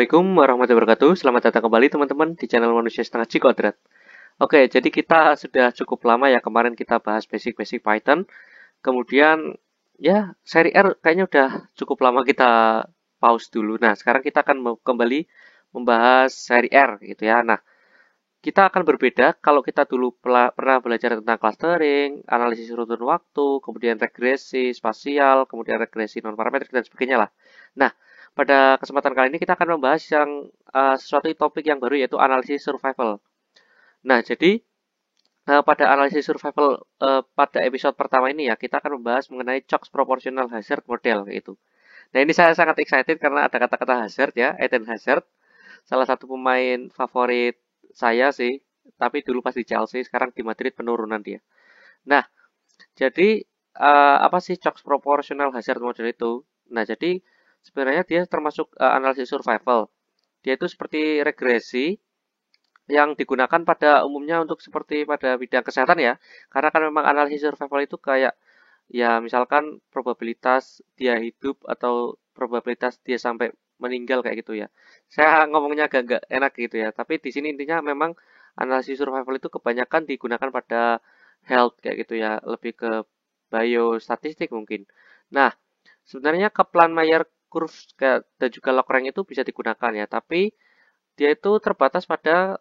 Assalamualaikum warahmatullahi wabarakatuh. Selamat datang kembali teman-teman di channel Manusia Setengah G Kodrat. Oke, jadi kita sudah cukup lama ya kemarin kita bahas basic-basic Python. Kemudian ya seri R kayaknya udah cukup lama kita pause dulu. Nah, sekarang kita akan kembali membahas seri R gitu ya. Nah, kita akan berbeda kalau kita dulu pernah belajar tentang clustering, analisis runtun waktu, kemudian regresi spasial, kemudian regresi non parametrik dan sebagainya lah. Nah, pada kesempatan kali ini kita akan membahas yang sesuatu topik yang baru yaitu analisis survival. Nah, jadi pada analisis survival pada episode pertama ini ya kita akan membahas mengenai Cox Proportional Hazard Model gitu. Nah, ini saya sangat excited karena ada kata-kata hazard ya, Eden Hazard, salah satu pemain favorit saya sih, tapi dulu pas di Chelsea, sekarang di Madrid penurunan dia. Nah, jadi apa sih Cox Proportional Hazard Model itu? Nah, jadi sebenarnya dia termasuk analisis survival. Dia itu seperti regresi yang digunakan pada umumnya untuk seperti pada bidang kesehatan ya. Karena kan memang analisis survival itu kayak ya misalkan probabilitas dia hidup atau probabilitas dia sampai meninggal kayak gitu ya. Saya ngomongnya agak nggak enak gitu ya, tapi di sini intinya memang analisis survival itu kebanyakan digunakan pada health kayak gitu ya, lebih ke biostatistik mungkin. Nah, sebenarnya Kaplan-Meier curve dan juga log-rank itu bisa digunakan ya, tapi dia itu terbatas pada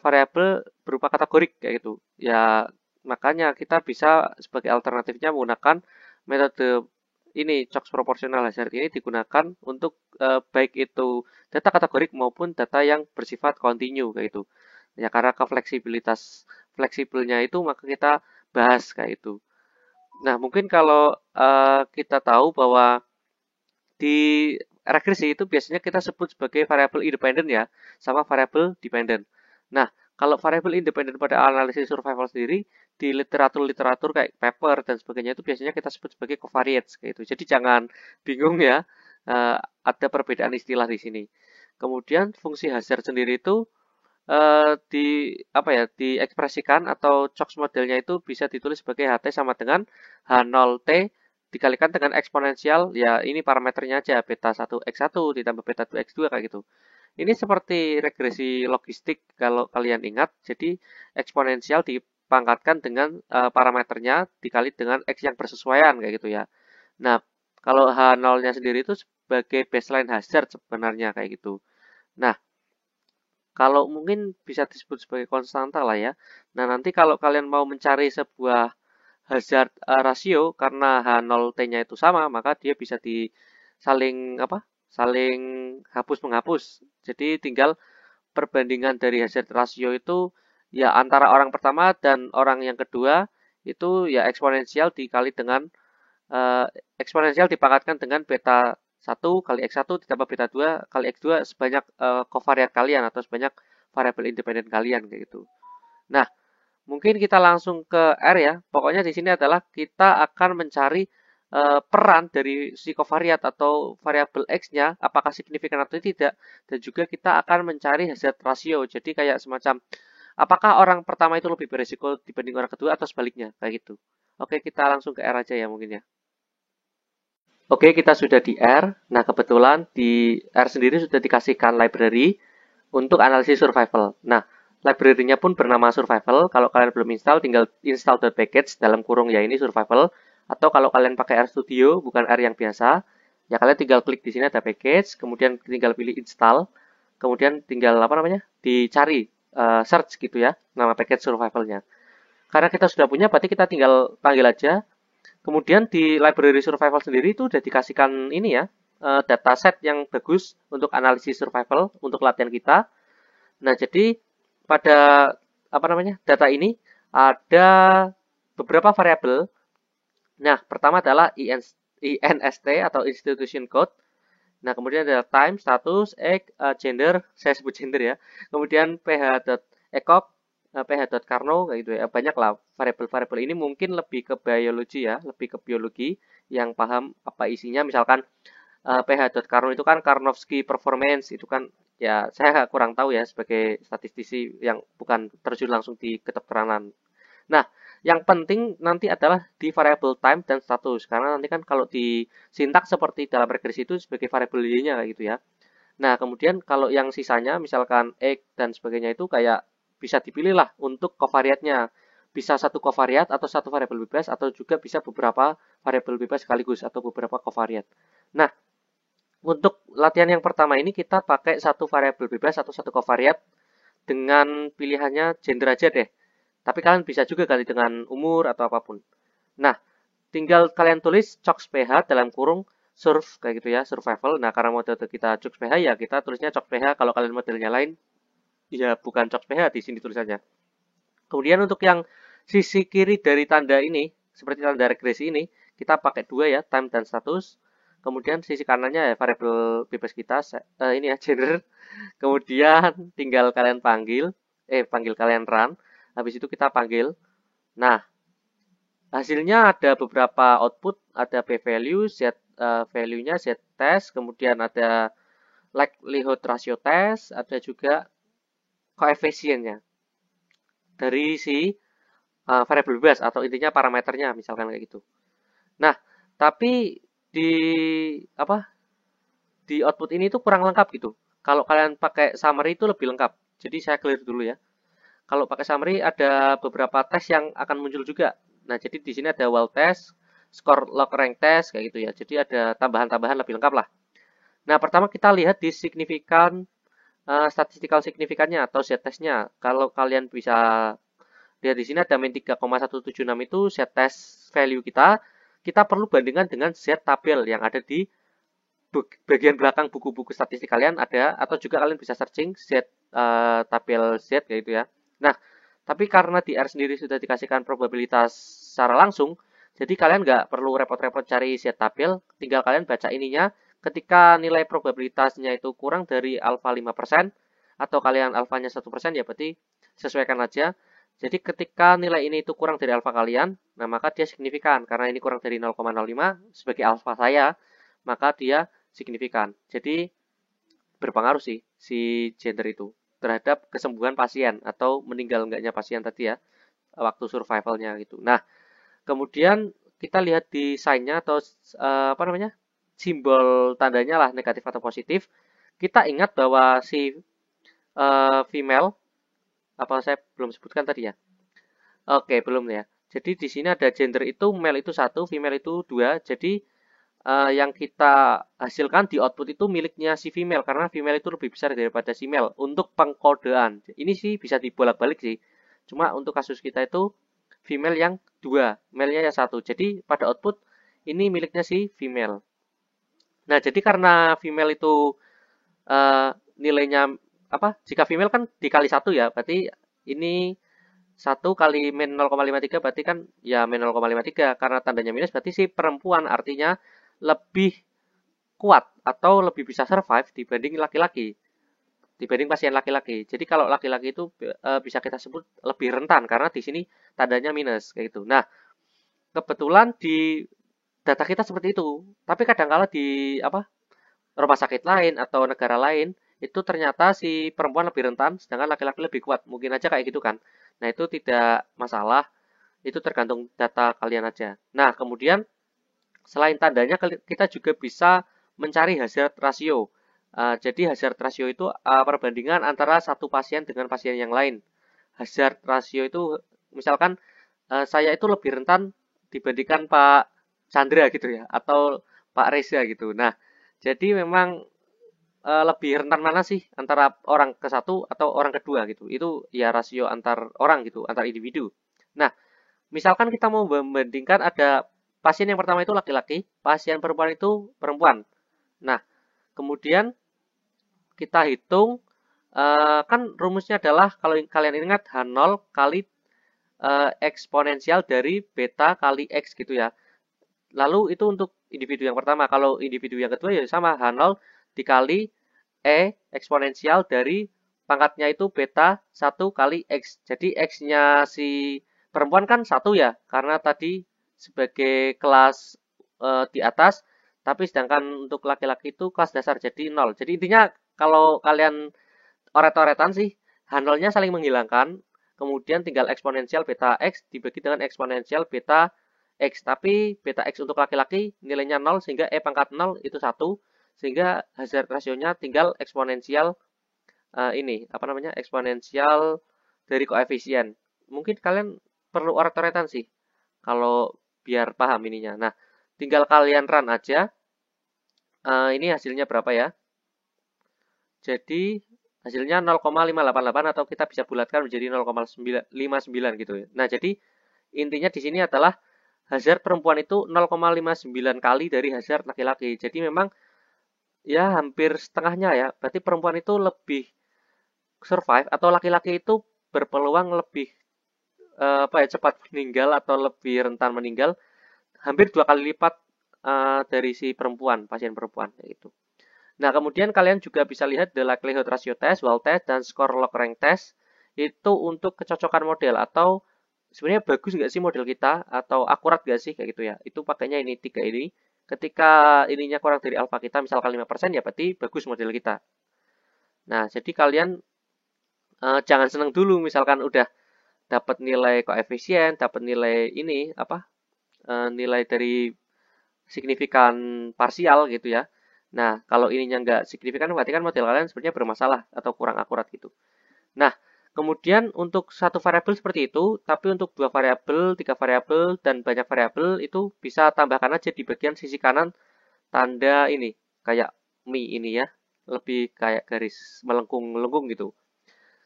variabel berupa kategorik kayak gitu. Ya, makanya kita bisa sebagai alternatifnya menggunakan metode ini Cox Proportional Hazard ini digunakan untuk baik itu data kategorik maupun data yang bersifat kontinu kayak itu. Ya karena fleksibelnya itu maka kita bahas kayak itu. Nah, mungkin kalau kita tahu bahwa di regresi itu biasanya kita sebut sebagai variabel independen ya, sama variabel dependent. Nah, kalau variabel independen pada analisis survival sendiri, di literatur-literatur kayak paper dan sebagainya itu biasanya kita sebut sebagai covariates kayak itu. Jadi jangan bingung ya, ada perbedaan istilah di sini. Kemudian fungsi hazard sendiri itu di apa ya diekspresikan atau Cox modelnya itu bisa ditulis sebagai HT sama dengan H0T dikalikan dengan eksponensial ya ini parameternya aja beta 1 x1 ditambah beta 2 x2 kayak gitu. Ini seperti regresi logistik kalau kalian ingat. Jadi eksponensial dipangkatkan dengan parameternya dikali dengan x yang bersesuaian kayak gitu ya. Nah, kalau H0-nya sendiri itu sebagai baseline hazard sebenarnya kayak gitu. Nah, kalau mungkin bisa disebut sebagai konstanta lah ya. Nah, nanti kalau kalian mau mencari sebuah hazard rasio karena H0T-nya itu sama, maka dia bisa saling apa? Saling hapus menghapus. Jadi tinggal perbandingan dari hazard rasio itu ya antara orang pertama dan orang yang kedua itu ya eksponensial dikali dengan eh, eksponensial dipangkatkan dengan beta 1 kali X1 ditambah beta 2 kali X2 sebanyak covariat kalian atau sebanyak variabel independen kalian kayak gitu. Nah, mungkin kita langsung ke R ya. Pokoknya di sini adalah kita akan mencari peran dari si covariat atau variabel X-nya apakah signifikan atau tidak dan juga kita akan mencari hazard ratio. Jadi kayak semacam apakah orang pertama itu lebih beresiko dibanding orang kedua atau sebaliknya kayak gitu. Oke, kita langsung ke R aja ya mungkin ya. Oke, kita sudah di R. Nah, kebetulan di R sendiri sudah dikasihkan library untuk analisis survival. Nah, library-nya pun bernama survival. Kalau kalian belum install, tinggal install.package dalam kurung ya ini survival. Atau kalau kalian pakai R Studio, bukan R yang biasa, ya kalian tinggal klik di sini ada package, kemudian tinggal pilih install, kemudian tinggal apa namanya? Dicari search gitu ya, nama package survivalnya. Karena kita sudah punya, berarti kita tinggal panggil aja. Kemudian di library survival sendiri itu udah dikasihkan ini ya, dataset yang bagus untuk analisis survival untuk latihan kita. Nah, jadi pada apa namanya? Data ini ada beberapa variabel. Nah, pertama adalah INST atau institution code. Nah, kemudian ada time, status, age, gender, saya sebut gender ya. Kemudian ph.ecoc, ph.carnot kayak gitu ya. Banyak lah variabel-variabel ini mungkin lebih ke biologi ya, lebih ke biologi yang paham apa isinya. Misalkan ph.carnot itu kan Karnofsky performance itu kan ya saya kurang tahu ya sebagai statistisi yang bukan terjun langsung di kedokteran. Nah, yang penting nanti adalah di variable time dan status. Karena nanti kan kalau di sintak seperti dalam regresi itu sebagai variable y-nya kayak gitu ya. Nah, kemudian kalau yang sisanya, misalkan X dan sebagainya itu kayak bisa dipilih lah untuk covariatnya. Bisa satu covariat atau satu variabel bebas, atau juga bisa beberapa variabel bebas sekaligus atau beberapa covariat. Nah, untuk latihan yang pertama ini kita pakai satu variabel bebas atau satu covariat dengan pilihannya gender aja deh. Tapi kalian bisa juga ganti dengan umur atau apapun. Nah, tinggal kalian tulis CHOX-PH dalam kurung surf kayak gitu ya, survival. Nah, karena model kita CHOX-PH ya kita tulisnya CHOX-PH. Kalau kalian modelnya lain, ya bukan CHOX-PH di sini tulisannya. Kemudian untuk yang sisi kiri dari tanda ini, seperti tanda regresi ini, kita pakai dua ya, time dan status. Kemudian sisi kanannya ya variabel bebas kita, ini ya gender. Kemudian tinggal kalian panggil kalian run. Habis itu kita panggil. Nah, hasilnya ada beberapa output, ada p value, z value-nya, z test, kemudian ada likelihood ratio test, ada juga koefisiennya dari si variabel bebas atau intinya parameternya misalkan kayak gitu. Nah, tapi di apa di output ini tuh kurang lengkap gitu. Kalau kalian pakai summary itu lebih lengkap. Jadi saya clear dulu ya. Kalau pakai summary ada beberapa tes yang akan muncul juga. Nah, jadi di sini ada wall test, score log rank test kayak gitu ya. Jadi ada tambahan-tambahan lebih lengkap lah. Nah, pertama kita lihat di signifikan statistical signifikannya atau z-testnya. Kalau kalian bisa lihat di sini ada min 3,176 itu z-test value kita. Kita perlu bandingkan dengan z-tabel yang ada di bagian belakang buku-buku statistik kalian ada, atau juga kalian bisa searching tabel Z kayak gitu ya. Nah, tapi karena di R sendiri sudah dikasihkan probabilitas secara langsung, jadi kalian nggak perlu repot-repot cari Z tabel, tinggal kalian baca ininya. Ketika nilai probabilitasnya itu kurang dari alfa 5%, atau kalian alfanya 1%, ya berarti sesuaikan aja. Jadi ketika nilai ini itu kurang dari alfa kalian, nah maka dia signifikan. Karena ini kurang dari 0,05 sebagai alfa saya, maka dia signifikan. Jadi berpengaruh sih si gender itu terhadap kesembuhan pasien atau meninggal enggaknya pasien tadi ya waktu survivalnya gitu. Nah, kemudian kita lihat di sign-nya atau apa namanya? Simbol tandanya lah negatif atau positif. Kita ingat bahwa si female apa saya belum sebutkan tadi ya. Oke, belum ya. Jadi di sini ada gender itu male itu 1, female itu 2. Jadi yang kita hasilkan di output itu miliknya si female karena female itu lebih besar daripada si male untuk pengkodean. Ini sih bisa dibolak-balik sih. Cuma untuk kasus kita itu female yang 2, male-nya yang 1. Jadi pada output ini miliknya si female. Nah, jadi karena female itu nilainya apa? Jika female kan dikali 1 ya, berarti ini 1 kali min 0,53 berarti kan ya min 0,53 karena tandanya minus berarti si perempuan artinya lebih kuat atau lebih bisa survive dibanding laki-laki, dibanding pasien laki-laki. Jadi kalau laki-laki itu bisa kita sebut lebih rentan karena di sini tandanya minus kayak gitu. Nah, kebetulan di data kita seperti itu. Tapi kadang-kala di apa rumah sakit lain atau negara lain itu ternyata si perempuan lebih rentan sedangkan laki-laki lebih kuat. Mungkin aja kayak gitu kan. Nah, itu tidak masalah. Itu tergantung data kalian aja. Nah, kemudian selain tandanya kita juga bisa mencari hazard ratio. Jadi hazard ratio itu perbandingan antara satu pasien dengan pasien yang lain. Hazard ratio itu misalkan saya itu lebih rentan dibandingkan Pak Chandra gitu ya atau Pak Reza gitu. Nah, jadi memang lebih rentan mana sih antara orang ke satu atau orang kedua gitu. Itu ya rasio antar orang gitu, antar individu. Nah, misalkan kita mau membandingkan ada pasien yang pertama itu laki-laki, pasien perempuan itu perempuan. Nah, kemudian kita hitung, kan rumusnya adalah kalau kalian ingat H0 kali eksponensial dari beta kali X gitu ya. Lalu itu untuk individu yang pertama. Kalau individu yang kedua ya sama H0 dikali eksponensial dari pangkatnya itu beta 1 kali X. Jadi X-nya si perempuan kan 1 ya, karena tadi sebagai kelas di atas, tapi sedangkan untuk laki-laki itu kelas dasar jadi 0. Jadi intinya kalau kalian oret-oretan sih, H0-nya saling menghilangkan, kemudian tinggal eksponensial beta X dibagi dengan eksponensial beta X. Tapi beta X untuk laki-laki nilainya 0 sehingga E pangkat 0 itu 1. sehingga hazard rasionya tinggal eksponensial eksponensial dari koefisien. Mungkin kalian perlu oret-oretan sih kalau biar paham ininya. Nah, tinggal kalian run aja. Ini hasilnya berapa ya? Jadi hasilnya 0,588 atau kita bisa bulatkan menjadi 0,59 gitu ya. Nah, jadi intinya di sini adalah hazard perempuan itu 0,59 kali dari hazard laki-laki. Jadi memang ya hampir setengahnya ya. Berarti perempuan itu lebih survive atau laki-laki itu berpeluang lebih cepat meninggal atau lebih rentan meninggal hampir 2 kali lipat dari si perempuan, pasien perempuan itu. Nah, kemudian kalian juga bisa lihat the likelihood ratio test, wall test, dan score log rank test itu untuk kecocokan model atau sebenarnya bagus nggak sih model kita atau akurat nggak sih kayak gitu ya. Itu pakainya ini 3 ini. Ketika ininya kurang dari alfa kita misalkan 5% ya berarti bagus model kita. Nah, jadi kalian jangan seneng dulu misalkan udah dapat nilai koefisien, dapat nilai ini nilai dari signifikan parsial gitu ya. Nah, kalau ininya nggak signifikan berarti kan model kalian sebenarnya bermasalah atau kurang akurat gitu. Nah, kemudian untuk satu variabel seperti itu, tapi untuk 2 variabel, 3 variabel, dan banyak variabel itu bisa tambahkan aja di bagian sisi kanan tanda ini, kayak mie ini ya, lebih kayak garis melengkung-melengkung gitu,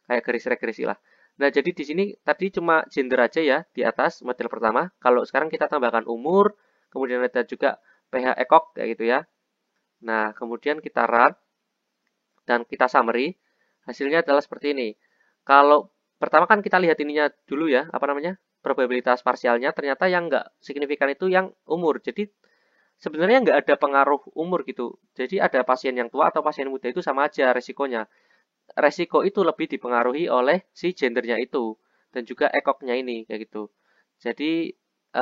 kayak garis regresi lah. Nah, jadi di sini tadi cuma gender aja ya di atas model pertama. Kalau sekarang kita tambahkan umur, kemudian ada juga pH ekok kayak gitu ya. Nah, kemudian kita run dan kita summary. Hasilnya adalah seperti ini. Kalau pertama kan kita lihat ininya dulu ya, probabilitas parsialnya. Ternyata yang nggak signifikan itu yang umur. Jadi sebenarnya nggak ada pengaruh umur gitu. Jadi ada pasien yang tua atau pasien muda itu sama aja resikonya. Resiko itu lebih dipengaruhi oleh si gendernya itu dan juga ekoknya ini kayak gitu. Jadi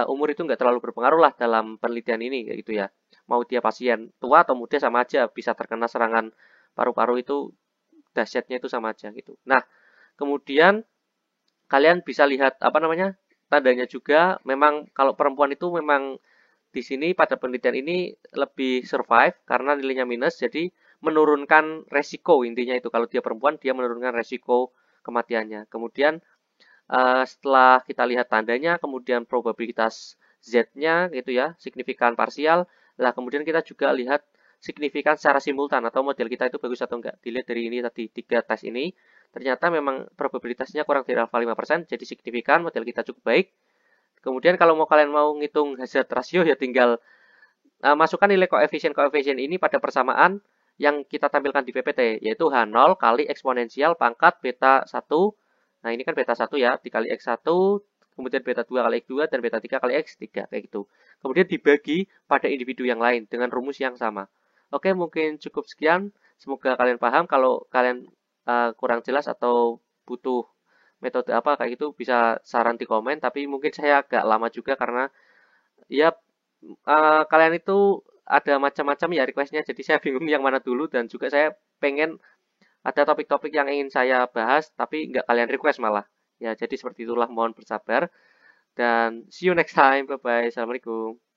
umur itu nggak terlalu berpengaruh lah dalam penelitian ini kayak gitu ya. Mau dia pasien tua atau muda sama aja bisa terkena serangan paru-paru itu dahsyatnya itu sama aja gitu. Nah, kemudian kalian bisa lihat tandanya juga memang kalau perempuan itu memang di sini pada penelitian ini lebih survive karena nilainya minus jadi menurunkan resiko intinya itu kalau dia perempuan dia menurunkan resiko kematiannya. Kemudian setelah kita lihat tandanya kemudian probabilitas Z-nya gitu ya, signifikan parsial. Lah kemudian kita juga lihat signifikan secara simultan atau model kita itu bagus atau enggak. Dilihat dari ini tadi 3 tes ini, ternyata memang probabilitasnya kurang dari alfa 5%, jadi signifikan model kita cukup baik. Kemudian kalau kalian mau ngitung hazard ratio ya tinggal masukkan nilai koefisien-koefisien ini pada persamaan yang kita tampilkan di PPT, yaitu H0 kali eksponensial pangkat beta 1. Nah, ini kan beta 1 ya, dikali X1, kemudian beta 2 kali X2, dan beta 3 kali X3, kayak gitu. Kemudian dibagi pada individu yang lain dengan rumus yang sama. Oke, mungkin cukup sekian. Semoga kalian paham. Kalau kalian kurang jelas atau butuh metode apa kayak gitu, bisa saran di komen. Tapi mungkin saya agak lama juga karena ya kalian itu ada macam-macam ya requestnya, jadi saya bingung yang mana dulu dan juga saya pengen ada topik-topik yang ingin saya bahas tapi nggak kalian request malah. Ya, jadi seperti itulah, mohon bersabar dan see you next time. Bye bye. Assalamualaikum.